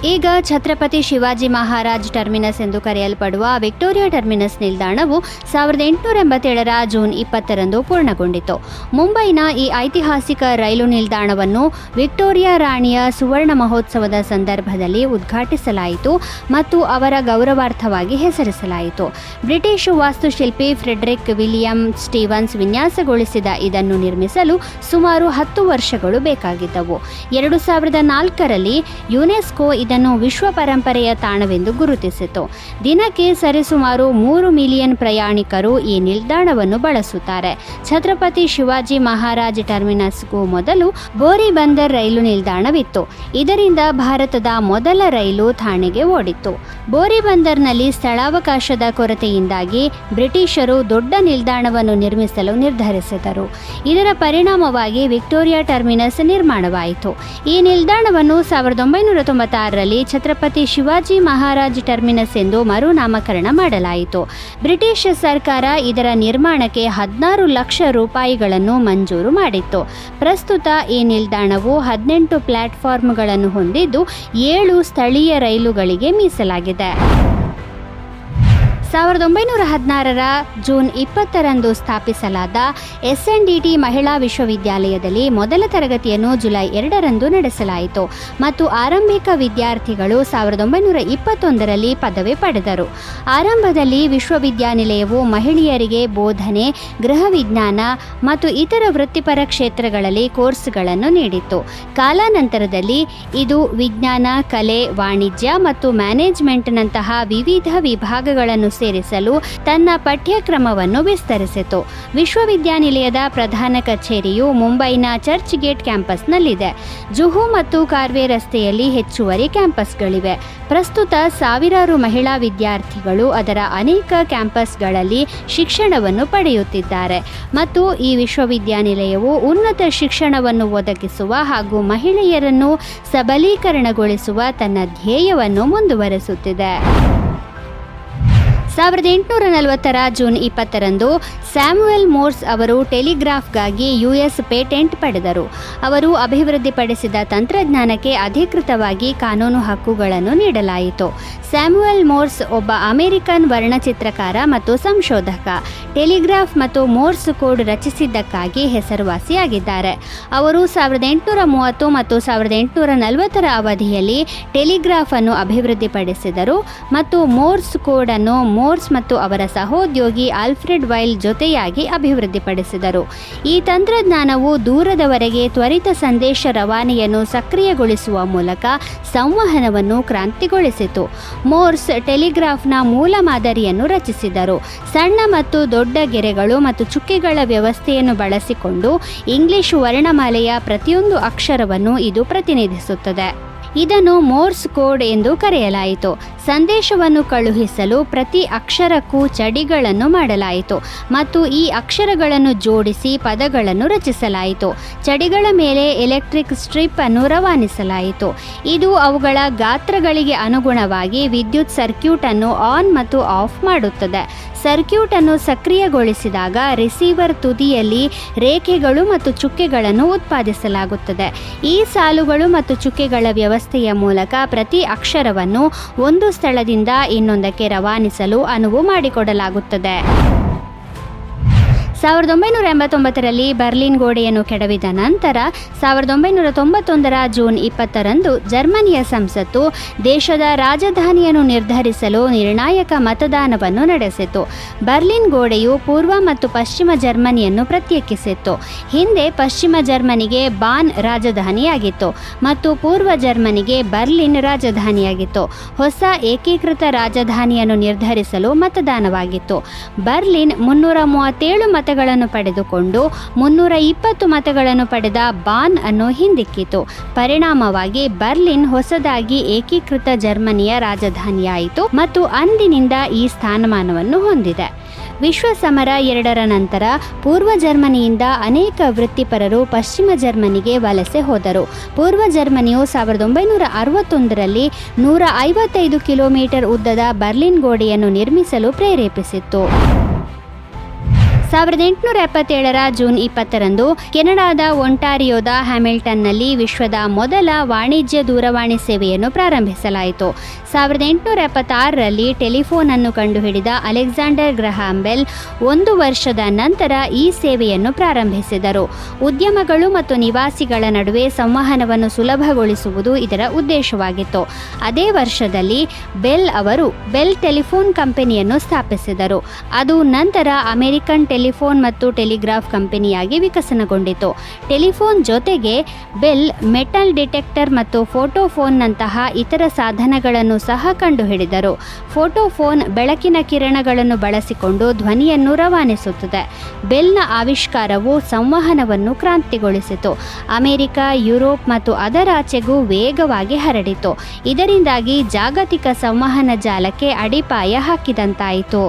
ಈಗ ಛತ್ರಪತಿ ಶಿವಾಜಿ ಮಹಾರಾಜ್ ಟರ್ಮಿನಸ್ ಎಂದು ಕರೆಯಲ್ಪಡುವ ವಿಕ್ಟೋರಿಯಾ ಟರ್ಮಿನಸ್ ನಿಲ್ದಾಣವು 1887ರ ಜೂನ್ 20ರಂದು ಪೂರ್ಣಗೊಂಡಿತು. ಮುಂಬೈನ ಈ ಐತಿಹಾಸಿಕ ರೈಲು ನಿಲ್ದಾಣವನ್ನು ವಿಕ್ಟೋರಿಯಾ ರಾಣಿಯ ಸುವರ್ಣ ಮಹೋತ್ಸವದ ಸಂದರ್ಭದಲ್ಲಿ ಉದ್ಘಾಟಿಸಲಾಯಿತು ಮತ್ತು ಅವರ ಗೌರವಾರ್ಥವಾಗಿ ಹೆಸರಿಸಲಾಯಿತು. ಬ್ರಿಟಿಷ್ ವಾಸ್ತುಶಿಲ್ಪಿ ಫ್ರೆಡರಿಕ್ ವಿಲಿಯಂ ಸ್ಟೀವನ್ಸ್ ವಿನ್ಯಾಸಗೊಳಿಸಿದ ಇದನ್ನು ನಿರ್ಮಿಸಲು ಸುಮಾರು 10 ವರ್ಷಗಳು ಬೇಕಾಗಿದ್ದವು. 2004ರಲ್ಲಿ ಯುನೆಸ್ಕೋ ಇದನ್ನು ವಿಶ್ವ ಪರಂಪರೆಯ ತಾಣವೆಂದು ಗುರುತಿಸಿತು. ದಿನಕ್ಕೆ ಸರಿಸುಮಾರು 3 ಮಿಲಿಯನ್ ಪ್ರಯಾಣಿಕರು ಈ ನಿಲ್ದಾಣವನ್ನು ಬಳಸುತ್ತಾರೆ. ಛತ್ರಪತಿ ಶಿವಾಜಿ ಮಹಾರಾಜ್ ಟರ್ಮಿನಸ್ಗೂ ಮೊದಲು ಬೋರಿಬಂದರ್ ರೈಲು ನಿಲ್ದಾಣವಿತ್ತು. ಇದರಿಂದ ಭಾರತದ ಮೊದಲ ರೈಲು ಥಾಣೆಗೆ ಓಡಿತ್ತು. ಬೋರಿಬಂದರ್ನಲ್ಲಿ ಸ್ಥಳಾವಕಾಶದ ಕೊರತೆಯಿಂದಾಗಿ ಬ್ರಿಟಿಷರು ದೊಡ್ಡ ನಿಲ್ದಾಣವನ್ನು ನಿರ್ಮಿಸಲು ನಿರ್ಧರಿಸಿದರು. ಇದರ ಪರಿಣಾಮವಾಗಿ ವಿಕ್ಟೋರಿಯಾ ಟರ್ಮಿನಸ್ ನಿರ್ಮಾಣವಾಯಿತು. ಈ ನಿಲ್ದಾಣವನ್ನು 1996ರಲ್ಲಿ ಛತ್ರಪತಿ ಶಿವಾಜಿ ಮಹಾರಾಜ್ ಟರ್ಮಿನಸ್ ಎಂದು ಮರುನಾಮಕರಣ ಮಾಡಲಾಯಿತು. ಬ್ರಿಟಿಷ್ ಸರ್ಕಾರ ಇದರ ನಿರ್ಮಾಣಕ್ಕೆ 16 ಲಕ್ಷ ರೂಪಾಯಿಗಳನ್ನು ಮಂಜೂರು ಮಾಡಿತ್ತು. ಪ್ರಸ್ತುತ ಈ ನಿಲ್ದಾಣವು 18 ಪ್ಲಾಟ್ಫಾರ್ಮ್ಗಳನ್ನು ಹೊಂದಿದ್ದು 7 ಸ್ಥಳೀಯ ರೈಲುಗಳಿಗೆ ಮೀಸಲಾಗಿದೆ. 1916ರ ಜೂನ್ 20ರಂದು ಸ್ಥಾಪಿಸಲಾದ SNDT ಮಹಿಳಾ ವಿಶ್ವವಿದ್ಯಾಲಯದಲ್ಲಿ ಮೊದಲ ತರಗತಿಯನ್ನು ಜುಲೈ 2ರಂದು ನಡೆಸಲಾಯಿತು ಮತ್ತು ಆರಂಭಿಕ ವಿದ್ಯಾರ್ಥಿಗಳು 1921ರಲ್ಲಿ ಪದವಿ ಪಡೆದರು. ಆರಂಭದಲ್ಲಿ ವಿಶ್ವವಿದ್ಯಾನಿಲಯವು ಮಹಿಳೆಯರಿಗೆ ಬೋಧನೆ, ಗೃಹ ವಿಜ್ಞಾನ ಮತ್ತು ಇತರ ವೃತ್ತಿಪರ ಕ್ಷೇತ್ರಗಳಲ್ಲಿ ಕೋರ್ಸ್ಗಳನ್ನು ನೀಡಿತ್ತು. ಕಾಲಾನಂತರದಲ್ಲಿ ಇದು ವಿಜ್ಞಾನ, ಕಲೆ, ವಾಣಿಜ್ಯ ಮತ್ತು ಮ್ಯಾನೇಜ್ಮೆಂಟ್ನಂತಹ ವಿವಿಧ ವಿಭಾಗಗಳನ್ನು ಸೇರಿಸಲು ತನ್ನ ಪಠ್ಯಕ್ರಮವನ್ನು ವಿಸ್ತರಿಸಿತು. ವಿಶ್ವವಿದ್ಯಾನಿಲಯದ ಪ್ರಧಾನ ಕಚೇರಿಯು ಮುಂಬೈನ ಚರ್ಚ್ ಗೇಟ್ ಕ್ಯಾಂಪಸ್ನಲ್ಲಿದೆ. ಜುಹು ಮತ್ತು ಕಾರ್ವೆ ರಸ್ತೆಯಲ್ಲಿ ಹೆಚ್ಚುವರಿ ಕ್ಯಾಂಪಸ್ಗಳಿವೆ. ಪ್ರಸ್ತುತ ಸಾವಿರಾರು ಮಹಿಳಾ ವಿದ್ಯಾರ್ಥಿಗಳು ಅದರ ಅನೇಕ ಕ್ಯಾಂಪಸ್ಗಳಲ್ಲಿ ಶಿಕ್ಷಣವನ್ನು ಪಡೆಯುತ್ತಿದ್ದಾರೆ ಮತ್ತು ಈ ವಿಶ್ವವಿದ್ಯಾನಿಲಯವು ಉನ್ನತ ಶಿಕ್ಷಣವನ್ನು ಒದಗಿಸುವ ಹಾಗೂ ಮಹಿಳೆಯರನ್ನು ಸಬಲೀಕರಣಗೊಳಿಸುವ ತನ್ನ ಧ್ಯೇಯವನ್ನು ಮುಂದುವರೆಸುತ್ತಿದೆ. 1840ರ ಜೂನ್ 20ರಂದು ಸ್ಯಾಮುಯೆಲ್ ಮೋರ್ಸ್ ಅವರು ಟೆಲಿಗ್ರಾಫ್ಗಾಗಿ US ಪೇಟೆಂಟ್ ಪಡೆದರು. ಅವರು ಅಭಿವೃದ್ಧಿಪಡಿಸಿದ ತಂತ್ರಜ್ಞಾನಕ್ಕೆ ಅಧಿಕೃತವಾಗಿ ಕಾನೂನು ಹಕ್ಕುಗಳನ್ನು ನೀಡಲಾಯಿತು. ಸ್ಯಾಮುಯೆಲ್ ಮೋರ್ಸ್ ಒಬ್ಬ ಅಮೆರಿಕನ್ ವರ್ಣಚಿತ್ರಕಾರ ಮತ್ತು ಸಂಶೋಧಕ. ಟೆಲಿಗ್ರಾಫ್ ಮತ್ತು ಮೋರ್ಸ್ ಕೋಡ್ ರಚಿಸಿದ್ದಕ್ಕಾಗಿ ಹೆಸರುವಾಸಿಯಾಗಿದ್ದಾರೆ. ಅವರು 1830 ಮತ್ತು 1840ರ ಅವಧಿಯಲ್ಲಿ ಟೆಲಿಗ್ರಾಫ್ ಅನ್ನು ಅಭಿವೃದ್ಧಿಪಡಿಸಿದರು ಮತ್ತು ಮೋರ್ಸ್ ಕೋಡ್ ಅನ್ನು ಮೋರ್ಸ್ ಮತ್ತು ಅವರ ಸಹೋದ್ಯೋಗಿ ಆಲ್ಫ್ರೆಡ್ ವೈಲ್ ಜೊತೆಯಾಗಿ ಅಭಿವೃದ್ಧಿಪಡಿಸಿದರು. ಈ ತಂತ್ರಜ್ಞಾನವು ದೂರದವರೆಗೆ ತ್ವರಿತ ಸಂದೇಶ ರವಾನೆಯನ್ನು ಸಕ್ರಿಯಗೊಳಿಸುವ ಮೂಲಕ ಸಂವಹನವನ್ನು ಕ್ರಾಂತಿಗೊಳಿಸಿತು. ಮೋರ್ಸ್ ಟೆಲಿಗ್ರಾಫ್ನ ಮೂಲ ಮಾದರಿಯನ್ನು ರಚಿಸಿದರು. ಸಣ್ಣ ಮತ್ತು ದೊಡ್ಡ ಗೆರೆಗಳು ಮತ್ತು ಚುಕ್ಕೆಗಳ ವ್ಯವಸ್ಥೆಯನ್ನು ಬಳಸಿಕೊಂಡು ಇಂಗ್ಲಿಷ್ ವರ್ಣಮಾಲೆಯ ಪ್ರತಿಯೊಂದು ಅಕ್ಷರವನ್ನು ಇದು ಪ್ರತಿನಿಧಿಸುತ್ತದೆ. ಇದನ್ನು ಮೋರ್ಸ್ ಕೋಡ್ ಎಂದು ಕರೆಯಲಾಯಿತು. ಸಂದೇಶವನ್ನು ಕಳುಹಿಸಲು ಪ್ರತಿ ಅಕ್ಷರಕ್ಕೂ ಚಡಿಗಳನ್ನು ಮಾಡಲಾಯಿತು ಮತ್ತು ಈ ಅಕ್ಷರಗಳನ್ನು ಜೋಡಿಸಿ ಪದಗಳನ್ನು ರಚಿಸಲಾಯಿತು. ಚಡಿಗಳ ಮೇಲೆ ಎಲೆಕ್ಟ್ರಿಕ್ ಸ್ಟ್ರಿಪ್ ಅನ್ನು ರವಾನಿಸಲಾಯಿತು. ಇದು ಅವುಗಳ ಗಾತ್ರಗಳಿಗೆ ಅನುಗುಣವಾಗಿ ವಿದ್ಯುತ್ ಸರ್ಕ್ಯೂಟ್ ಅನ್ನು ಆನ್ ಮತ್ತು ಆಫ್ ಮಾಡುತ್ತದೆ. ಸರ್ಕ್ಯೂಟ್ ಅನ್ನು ಸಕ್ರಿಯಗೊಳಿಸಿದಾಗ ರಿಸೀವರ್ ತುದಿಯಲ್ಲಿ ರೇಖೆಗಳು ಮತ್ತು ಚುಕ್ಕೆಗಳನ್ನು ಉತ್ಪಾದಿಸಲಾಗುತ್ತದೆ. ಈ ಸಾಲುಗಳು ಮತ್ತು ಚುಕ್ಕೆಗಳ ವ್ಯವಸ್ಥೆಯ ಮೂಲಕ ಪ್ರತಿ ಅಕ್ಷರವನ್ನು ಒಂದು ಸ್ಥಳದಿಂದ ಇನ್ನೊಂದಕ್ಕೆ ರವಾನಿಸಲು ಅನುವು ಮಾಡಿಕೊಡಲಾಗುತ್ತದೆ. 1989ರಲ್ಲಿ ಬರ್ಲಿನ್ ಗೋಡೆಯನ್ನು ಕೆಡವಿದ ನಂತರ 1991ರ ಜೂನ್ 20ರಂದು ಜರ್ಮನಿಯ ಸಂಸತ್ತು ದೇಶದ ರಾಜಧಾನಿಯನ್ನು ನಿರ್ಧರಿಸಲು ನಿರ್ಣಾಯಕ ಮತದಾನವನ್ನು ನಡೆಸಿತು. ಬರ್ಲಿನ್ ಗೋಡೆಯು ಪೂರ್ವ ಮತ್ತು ಪಶ್ಚಿಮ ಜರ್ಮನಿಯನ್ನು ಪ್ರತ್ಯೇಕಿಸಿತ್ತು. ಹಿಂದೆ ಪಶ್ಚಿಮ ಜರ್ಮನಿಗೆ ಬಾನ್ ರಾಜಧಾನಿಯಾಗಿತ್ತು ಮತ್ತು ಪೂರ್ವ ಜರ್ಮನಿಗೆ ಬರ್ಲಿನ್ ರಾಜಧಾನಿಯಾಗಿತ್ತು. ಹೊಸ ಏಕೀಕೃತ ರಾಜಧಾನಿಯನ್ನು ನಿರ್ಧರಿಸಲು ಮತದಾನವಾಗಿತ್ತು. ಬರ್ಲಿನ್ 337 ಮತಗಳನ್ನು ಪಡೆದುಕೊಂಡು 320 ಮತಗಳನ್ನು ಪಡೆದ ಬಾನ್ ಅನ್ನು ಹಿಂದಿಕ್ಕಿತು. ಪರಿಣಾಮವಾಗಿ ಬರ್ಲಿನ್ ಹೊಸದಾಗಿ ಏಕೀಕೃತ ಜರ್ಮನಿಯ ರಾಜಧಾನಿಯಾಯಿತು ಮತ್ತು ಅಂದಿನಿಂದ ಈ ಸ್ಥಾನಮಾನವನ್ನು ಹೊಂದಿದೆ. ವಿಶ್ವ ಸಮರ 2ರ ನಂತರ ಪೂರ್ವ ಜರ್ಮನಿಯಿಂದ ಅನೇಕ ವೃತ್ತಿಪರರು ಪಶ್ಚಿಮ ಜರ್ಮನಿಗೆ ವಲಸೆ ಹೋದರು. ಪೂರ್ವ ಜರ್ಮನಿಯು 1961ರಲ್ಲಿ 155 ಕಿಲೋಮೀಟರ್ ಉದ್ದದ ಬರ್ಲಿನ್ ಗೋಡೆಯನ್ನು ನಿರ್ಮಿಸಲು ಪ್ರೇರೇಪಿಸಿತ್ತು. 1877 ಜೂನ್ 20ರಂದು ಕೆನಡಾದ ಒಂಟಾರಿಯೋದ ಹ್ಯಾಮಿಲ್ಟನ್ನಲ್ಲಿ ವಿಶ್ವದ ಮೊದಲ ವಾಣಿಜ್ಯ ದೂರವಾಣಿ ಸೇವೆಯನ್ನು ಪ್ರಾರಂಭಿಸಲಾಯಿತು. 1876ರಲ್ಲಿ ಟೆಲಿಫೋನ್ ಅನ್ನು ಕಂಡುಹಿಡಿದ ಅಲೆಕ್ಸಾಂಡರ್ ಗ್ರಹಾಂ ಬೆಲ್ 1 ವರ್ಷದ ನಂತರ ಈ ಸೇವೆಯನ್ನು ಪ್ರಾರಂಭಿಸಿದರು. ಉದ್ಯಮಗಳು ಮತ್ತು ನಿವಾಸಿಗಳ ನಡುವೆ ಸಂವಹನವನ್ನು ಸುಲಭಗೊಳಿಸುವುದು ಇದರ ಉದ್ದೇಶವಾಗಿತ್ತು. ಅದೇ ವರ್ಷದಲ್ಲಿ ಬೆಲ್ ಅವರು ಬೆಲ್ ಟೆಲಿಫೋನ್ ಕಂಪನಿಯನ್ನು ಸ್ಥಾಪಿಸಿದರು. ಅದು ನಂತರ ಅಮೆರಿಕನ್ ಟೆಲಿಫೋನ್ ಮತ್ತು ಟೆಲಿಗ್ರಾಫ್ ಕಂಪನಿಯಾಗಿ ವಿಕಸನಗೊಂಡಿತು. ಟೆಲಿಫೋನ್ ಜೊತೆಗೆ ಬೆಲ್ ಮೆಟಲ್ ಡಿಟೆಕ್ಟರ್ ಮತ್ತು ಫೋಟೋಫೋನ್ನಂತಹ ಇತರ ಸಾಧನಗಳನ್ನು ಸಹ ಕಂಡುಹಿಡಿದರು. ಫೋಟೋಫೋನ್ ಬೆಳಕಿನ ಕಿರಣಗಳನ್ನು ಬಳಸಿಕೊಂಡು ಧ್ವನಿಯನ್ನು ರವಾನಿಸುತ್ತದೆ. ಬೆಲ್ನ ಆವಿಷ್ಕಾರವು ಸಂವಹನವನ್ನು ಕ್ರಾಂತಿಗೊಳಿಸಿತು. ಅಮೆರಿಕ, ಯುರೋಪ್ ಮತ್ತು ಅದರಾಚೆಗೂ ವೇಗವಾಗಿ ಹರಡಿತು. ಇದರಿಂದಾಗಿ ಜಾಗತಿಕ ಸಂವಹನ ಜಾಲಕ್ಕೆ ಅಡಿಪಾಯ ಹಾಕಿದಂತಾಯಿತು.